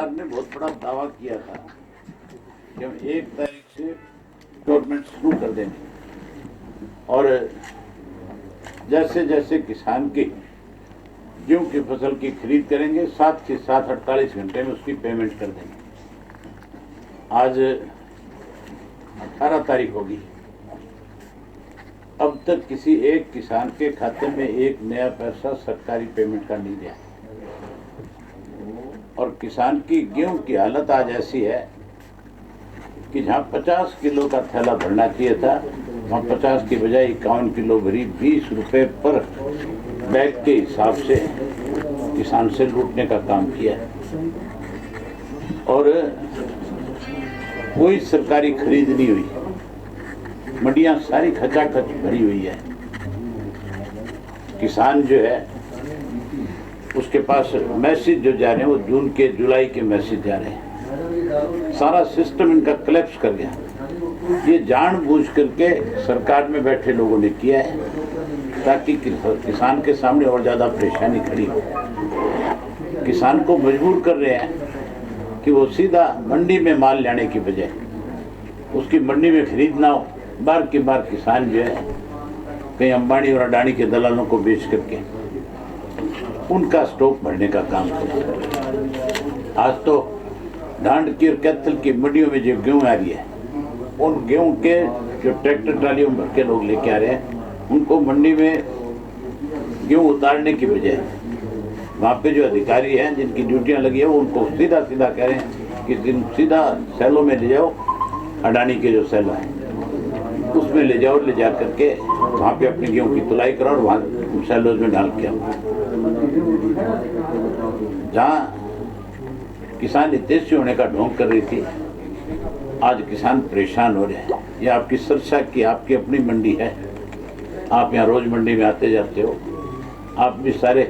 सरकार ने बहुत बड़ा दावा किया था कि हम 1 तारीख से गवर्नमेंट शुरू कर देंगे और जैसे जैसे किसान की गेहूं की फसल की खरीद करेंगे 7 से 7 48 घंटे में उसकी पेमेंट कर देंगे। आज 18 तारीख होगी, अब तक किसी एक किसान के खाते में एक नया पैसा सरकारी पेमेंट का नहीं गया और किसान की गेहूं की हालत आज ऐसी है कि जहां 50 किलो का थैला भरना चाहिए था वहां 50 की बजाय 51 किलो भरी 20 रुपए पर बैग के हिसाब से किसान से लूटने का काम किया है और कोई सरकारी खरीद नहीं हुई। मंडियां सारी खचाखच भरी हुई है। किसान जो है उसके पास मैसेज जो जा रहे हैं वो जून के जुलाई के मैसेज जा रहे हैं। सारा सिस्टम इनका कोलैप्स कर गया। ये जानबूझ करके सरकार में बैठे लोगों ने किया है ताकि किसान के सामने और ज्यादा परेशानी खड़ी हो। किसान को मजबूर कर रहे हैं कि वो सीधा मंडी में माल लाने की बजाय उसकी मंडी में खरीद ना हो, बार के बार किसान जो है कहीं अंबानी और अडानी के दलालों को बेच करके उनका स्टॉक भरने का काम करता। आज तो ढांड की और कैथल की मंडियों में जो गेहूं आ रही है उन गेहूं के जो ट्रैक्टर ट्रालियों में भर के लोग लेके आ रहे हैं उनको मंडी में गेहूं उतारने की बजाय वहाँ पे जो अधिकारी हैं जिनकी ड्यूटियां लगी है वो उनको सीधा सीधा कह रहे हैं कि सीधा सैलों में ले जाओ, अडानी के जो सैलो हैं उसमें ले जाओ, ले जा करके वहाँ पे अपनी गेहूं की तुलाई करो और वहाँ सैलोज में डाल के आओ। जहाँ किसान हितैषी होने का ढोंग कर रही थी आज किसान परेशान हो रहे हैं। ये आपकी सरसा की आपकी अपनी मंडी है, आप यहाँ रोज मंडी में आते जाते हो, आप भी सारे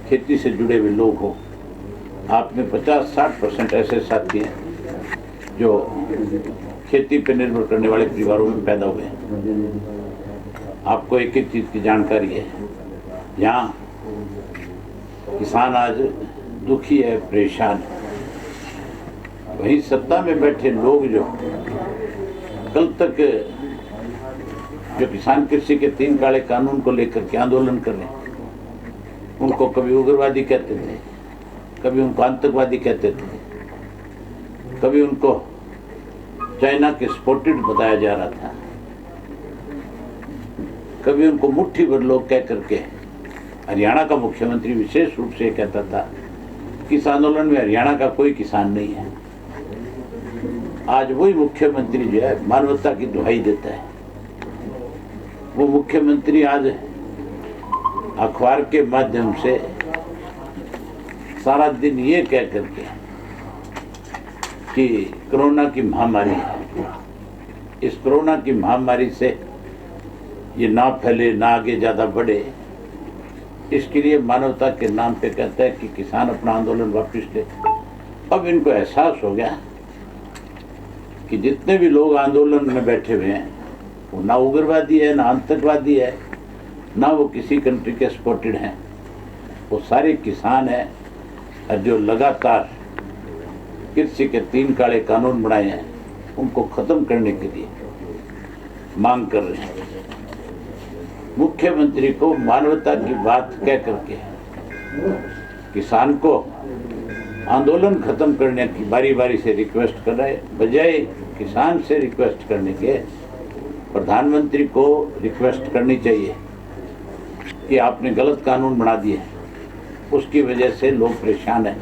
खेती से जुड़े हुए लोग हो। आप में 50-60% ऐसे साथी हैं जो खेती पर निर्भर करने वाले परिवारों में पैदा हुए हैं। आपको एक एक चीज की जानकारी है। यहाँ किसान आज दुखी है, परेशान है। वहीं सत्ता में बैठे लोग जो कल तक जो किसान कृषि के 3 काले कानून को लेकर के आंदोलन कर रहे हैं उनको कभी उग्रवादी कहते थे, कभी उनको आतंकवादी कहते थे, कभी उनको चाइना के स्पॉटेड बताया जा रहा था, कभी उनको मुट्ठी भर लोग कह करके हरियाणा का मुख्यमंत्री विशेष रूप से कहता था कि इस आंदोलन में हरियाणा का कोई किसान नहीं है। आज वही मुख्यमंत्री जो है मानवता की दुहाई देता है। वो मुख्यमंत्री आज अखबार के माध्यम से सारा दिन ये कह करके कि कोरोना की महामारी है, इस कोरोना की महामारी से ये ना फैले, ना आगे ज्यादा बढ़े, इसके लिए मानवता के नाम पे कहता है कि किसान अपना आंदोलन वापस ले। अब इनको एहसास हो गया कि जितने भी लोग आंदोलन में बैठे हुए हैं वो ना उग्रवादी है, ना आतंकवादी है, ना वो किसी कंट्री के सपोर्टेड हैं, वो सारे किसान हैं और जो लगातार कृषि के 3 काले कानून बनाए हैं उनको खत्म करने के लिए मांग कर रहे हैं। मुख्यमंत्री को मानवता की बात कह करके किसान को आंदोलन खत्म करने की बारी बारी से रिक्वेस्ट कर रहे हैं, बजाय किसान से रिक्वेस्ट करने के प्रधानमंत्री को रिक्वेस्ट करनी चाहिए कि आपने गलत कानून बना दिए, उसकी वजह से लोग परेशान हैं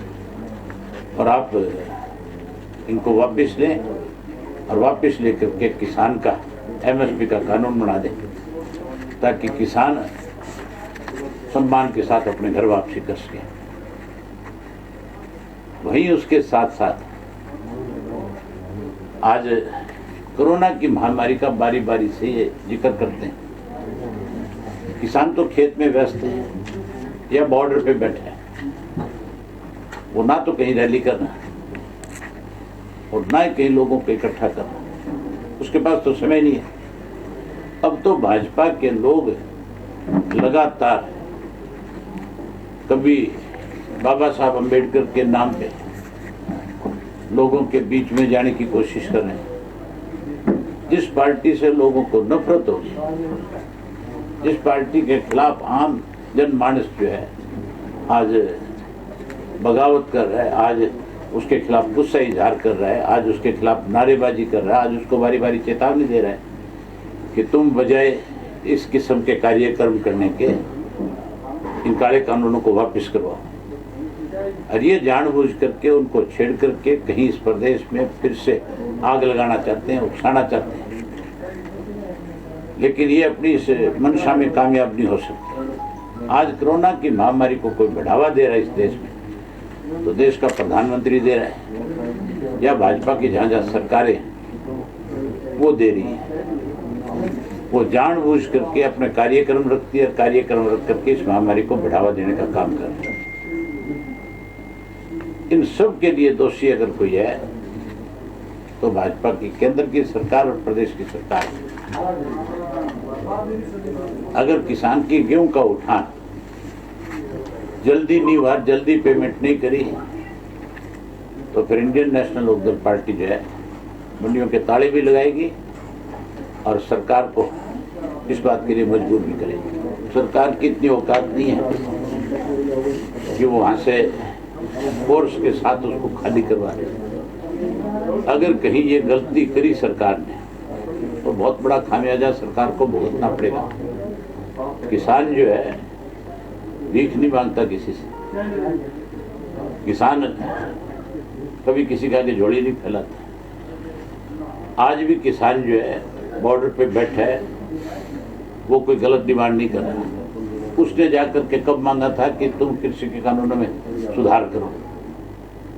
और आप इनको वापस लें और वापस लेकर के किसान का एमएसपी का कानून बना दें ताकि किसान सम्मान के साथ अपने घर वापसी कर सके। वहीं उसके साथ साथ आज कोरोना की महामारी का बारी बारी से ये जिक्र करते हैं। किसान तो खेत में व्यस्त है या बॉर्डर पे बैठे हैं, वो ना तो कहीं रैली करना और ना ही कहीं लोगों को इकट्ठा करना, उसके पास तो समय नहीं है। अब तो भाजपा के लोग लगातार कभी बाबा साहब अम्बेडकर के नाम पे लोगों के बीच में जाने की कोशिश कर रहे हैं। जिस पार्टी से लोगों को नफरत होगी, जिस पार्टी के खिलाफ आम जनमानस जो है आज बगावत कर रहा है, आज उसके खिलाफ गुस्सा इजहार कर रहा है, आज उसके खिलाफ नारेबाजी कर रहा है, आज उसको बारी बारी चेतावनी दे रहा है कि तुम बजाय इस किस्म के कार्यक्रम करने के इन काले कानूनों को वापस करवाओ। और ये जानबूझ करके उनको छेड़ करके कहीं इस प्रदेश में फिर से आग लगाना चाहते हैं, उकसाना चाहते हैं, लेकिन ये अपनी इस मंशा में कामयाब नहीं हो सकते। आज कोरोना की महामारी को कोई बढ़ावा दे रहा है इस देश में, तो देश का प्रधानमंत्री दे रहा है या भाजपा की जहाँ जहाँ सरकारें वो दे रही है। वो जानबूझ करके अपने कार्यक्रम रखती है, कार्यक्रम रख करके इस महामारी को बढ़ावा देने का काम कर रही है। इन सब के लिए दोषी अगर कोई है तो भाजपा की केंद्र की सरकार और प्रदेश की सरकार। अगर किसान की गेहूं का उठान जल्दी नहीं हुआ, जल्दी पेमेंट नहीं करी, तो फिर इंडियन नेशनल लोकदल पार्टी जो है मंडियों के ताले भी लगाएगी और सरकार को इस बात के लिए मजबूर भी करेगी। सरकार की इतनी औकात नहीं है कि वो वहां से फोर्स के साथ उसको खाली करवा दे। अगर कहीं ये गलती करी सरकार ने तो बहुत बड़ा खामियाजा सरकार को भुगतना पड़ेगा। किसान जो है भीख नहीं मांगता किसी से, किसान कभी किसी का आगे झोली नहीं फैलाता। आज भी किसान जो है बॉर्डर पे बैठा है, वो कोई गलत डिमांड नहीं कर रहा। उसने जाकर के कब मांगा था कि तुम कृषि के कानूनों में सुधार करो।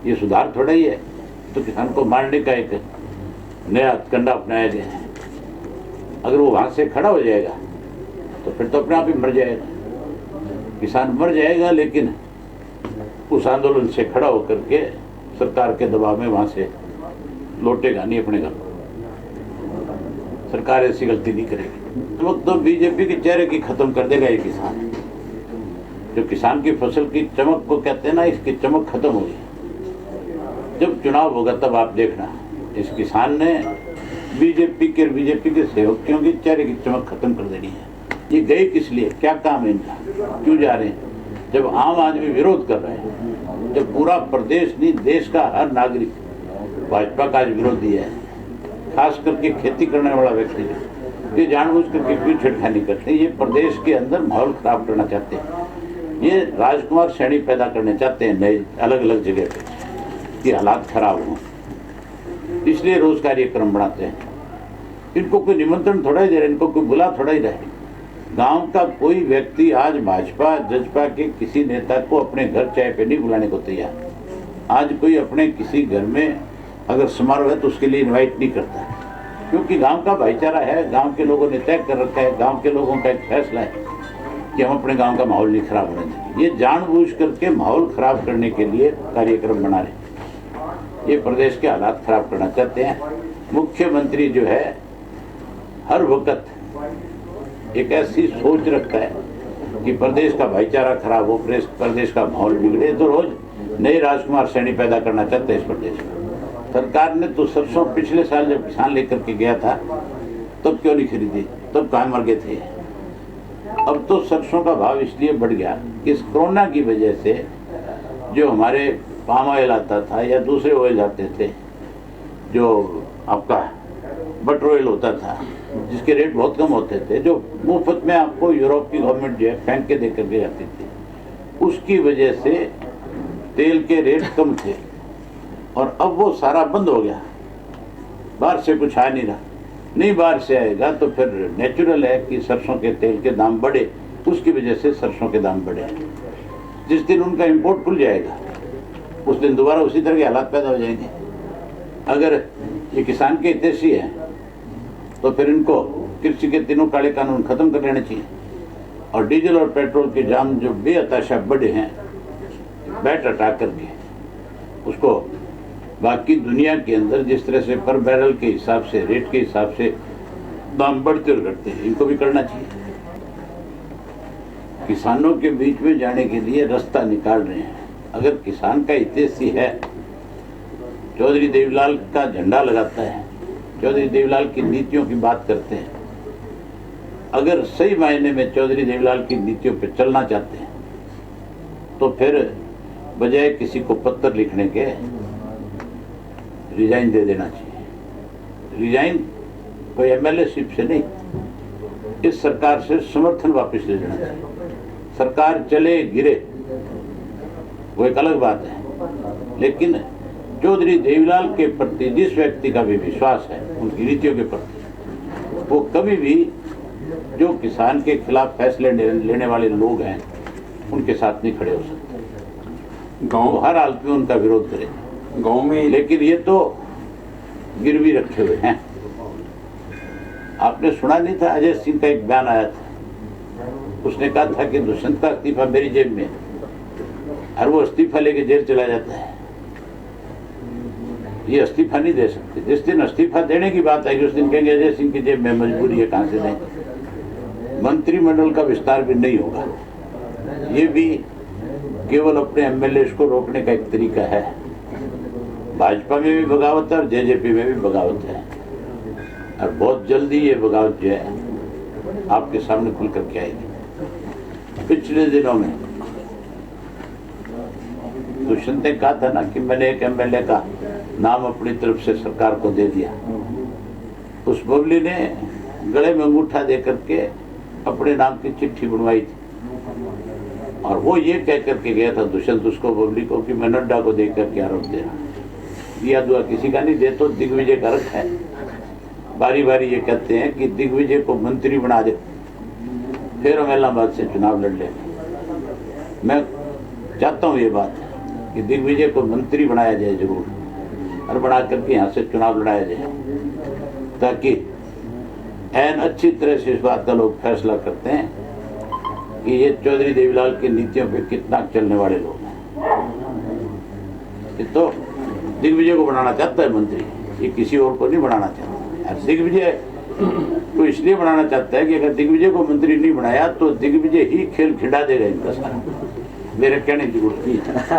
ये सुधार थोड़ा ही है, तो किसान को मारने का एक नया कंडा अपनाया गया है। अगर वो वहां से खड़ा हो जाएगा तो फिर तो अपने आप ही मर जाएगा, किसान मर जाएगा। लेकिन उस आंदोलन से खड़ा होकर के सरकार के दबाव में वहां से लौटेगा नहीं अपने घर। सरकार ऐसी गलती नहीं करेगी। तो वक्त तो बीजेपी के चेहरे की खत्म कर देगा ये किसान। जो किसान की फसल की चमक को कहते हैं ना, इसकी चमक खत्म होगी। जब चुनाव होगा तब आप देखना, इस किसान ने बीजेपी के सहयोगियों की चेहरे की चमक खत्म कर देनी है। ये गए किस लिए, क्या काम है इनका, क्यों जा रहे हैं? जब आम आदमी विरोध कर रहा है, जब पूरा प्रदेश नहीं देश का हर नागरिक भाजपा का आज विरोधी है, खास करके खेती करने वाला व्यक्ति ये जानबूझ करके क्यों छिड़खानी करते हैं? ये प्रदेश के अंदर माहौल खराब करना चाहते हैं, ये राजकुमार श्रेणी पैदा करने चाहते हैं नए अलग अलग जगह पे कि हालात खराब हों, इसलिए रोज कार्यक्रम बनाते हैं। इनको कोई निमंत्रण थोड़ा ही दे रहे, इनको कोई बुला थोड़ा ही रहे। गांव का कोई व्यक्ति आज भाजपा जजपा के किसी नेता को अपने घर चाय पे नहीं बुलाने को तैयार। आज कोई अपने किसी घर में अगर समारोह है तो उसके लिए इनवाइट नहीं करता, क्योंकि गांव का भाईचारा है, गांव के लोगों ने तय कर रखा है, गांव के लोगों का एक फैसला है कि हम अपने गांव का माहौल नहीं खराब होने देंगे। ये जानबूझ करके माहौल खराब करने के लिए कार्यक्रम बना रहे, ये प्रदेश के हालात खराब करना चाहते हैं। मुख्यमंत्री जो है हर वक्त एक ऐसी सोच रखता है कि प्रदेश का भाईचारा खराब हो, प्रदेश का माहौल बिगड़े, तो रोज नए राजकुमार श्रेणी पैदा करना चाहते हैं इस प्रदेश में। सरकार ने तो सरसों पिछले साल जब किसान लेकर के गया था तब क्यों नहीं खरीदी, तब कहाँ मर गए थे। अब तो सरसों का भाव इसलिए बढ़ गया कि इस कोरोना की वजह से जो हमारे पाम ऑयल आता था या दूसरे ऑयल आते थे, जो आपका बटर ऑयल होता था जिसके रेट बहुत कम होते थे, जो मुफ्त में आपको यूरोप की गवर्नमेंट जो है फेंक के दे करके जाती थी, उसकी वजह से तेल के रेट कम थे और अब वो सारा बंद हो गया। बाहर से कुछ आ नहीं रहा, नहीं बाहर से आएगा तो फिर नेचुरल है कि सरसों के तेल के दाम बढ़े, उसकी वजह से सरसों के दाम बढ़े। जिस दिन उनका इंपोर्ट खुल जाएगा उस दिन दोबारा उसी तरह के हालात पैदा हो जाएंगे। अगर ये किसान के हितैषी है तो फिर इनको कृषि के तीनों काले कानून खत्म कर लेने चाहिए और डीजल और पेट्रोल के दाम जो बेअताशा बढ़े हैं, बैट हटा करके उसको बाकी दुनिया के अंदर जिस तरह से पर बैरल के हिसाब से, रेट के हिसाब से दाम बढ़ते और घटते हैं, इनको भी करना चाहिए। किसानों के बीच में जाने के लिए रास्ता निकाल रहे हैं। अगर किसान का हितैषी है चौधरी देवीलाल का झंडा लगाता है, चौधरी देवीलाल की नीतियों की बात करते हैं। अगर सही मायने में चौधरी देवीलाल की नीतियों पर चलना चाहते हैं तो फिर बजाय किसी को पत्र लिखने के रिजाइन दे देना चाहिए। रिजाइन कोई एमएलए शिप से नहीं, इस सरकार से समर्थन वापस ले लेना चाहिए। सरकार चले गिरे वो एक अलग बात है, लेकिन चौधरी देवीलाल के प्रति जिस व्यक्ति का भी विश्वास है उनकी नीतियों के प्रति, वो कभी भी जो किसान के खिलाफ फैसले लेने वाले लोग हैं उनके साथ नहीं खड़े हो सकते। गांव हर हालत में उनका विरोध करेंगे गांव में। लेकिन ये तो गिरवी रखे हुए हैं। आपने सुना नहीं था, अजय सिंह का एक बयान आया था, उसने कहा था कि दुष्यंत का इस्तीफा मेरी जेब में, और वो इस्तीफा लेके जेल चला जाता है। ये इस्तीफा नहीं दे सकते। जिस दिन इस्तीफा देने की बात आएगी उस दिन कहेंगे अजय सिंह की जेब में मजबूरी है, कहां से दें। मंत्रिमंडल का विस्तार भी नहीं होगा। ये भी केवल अपने एमएलए को रोकने का एक तरीका है। भाजपा में भी बगावत है और जेजेपी में भी बगावत है, और बहुत जल्दी ये बगावत जो है आपके सामने खुल करके आएगी। पिछले दिनों में दुष्यंत ने कहा था ना कि मैंने एक एमएलए का नाम अपनी तरफ से सरकार को दे दिया। उस बबली ने गले में अंगूठा दे करके अपने नाम की चिट्ठी बनवाई थी, और वो ये कह करके गया था दुष्यंत उसको, बबली को, कि मैं नड्डा को देख करके आरोप दे रहा। दिया दुआ किसी का नहीं दे, तो दिग्विजय का रख है। बारी बारी ये कहते हैं कि दिग्विजय को मंत्री बना दे, फिर हम इलाहाबाद से चुनाव लड़ लेंगे। मैं चाहता हूँ ये बात कि दिग्विजय को मंत्री बनाया जाए जरूर, और बना करके यहाँ से चुनाव लड़ाया जाए, ताकि ऐन अच्छी तरह से इस बात का लोग फैसला करते हैं कि ये चौधरी देवीलाल की नीतियों पे कितना चलने वाले लोग हैं। ये तो दिग्विजय को बनाना चाहता है मंत्री, ये किसी और को नहीं बनाना चाहता। दिग्विजय को इसलिए बनाना चाहता है कि अगर दिग्विजय को मंत्री नहीं बनाया तो दिग्विजय ही खेल खिला देगा इनका सारा। मेरे कहने की जरूरत नहीं है।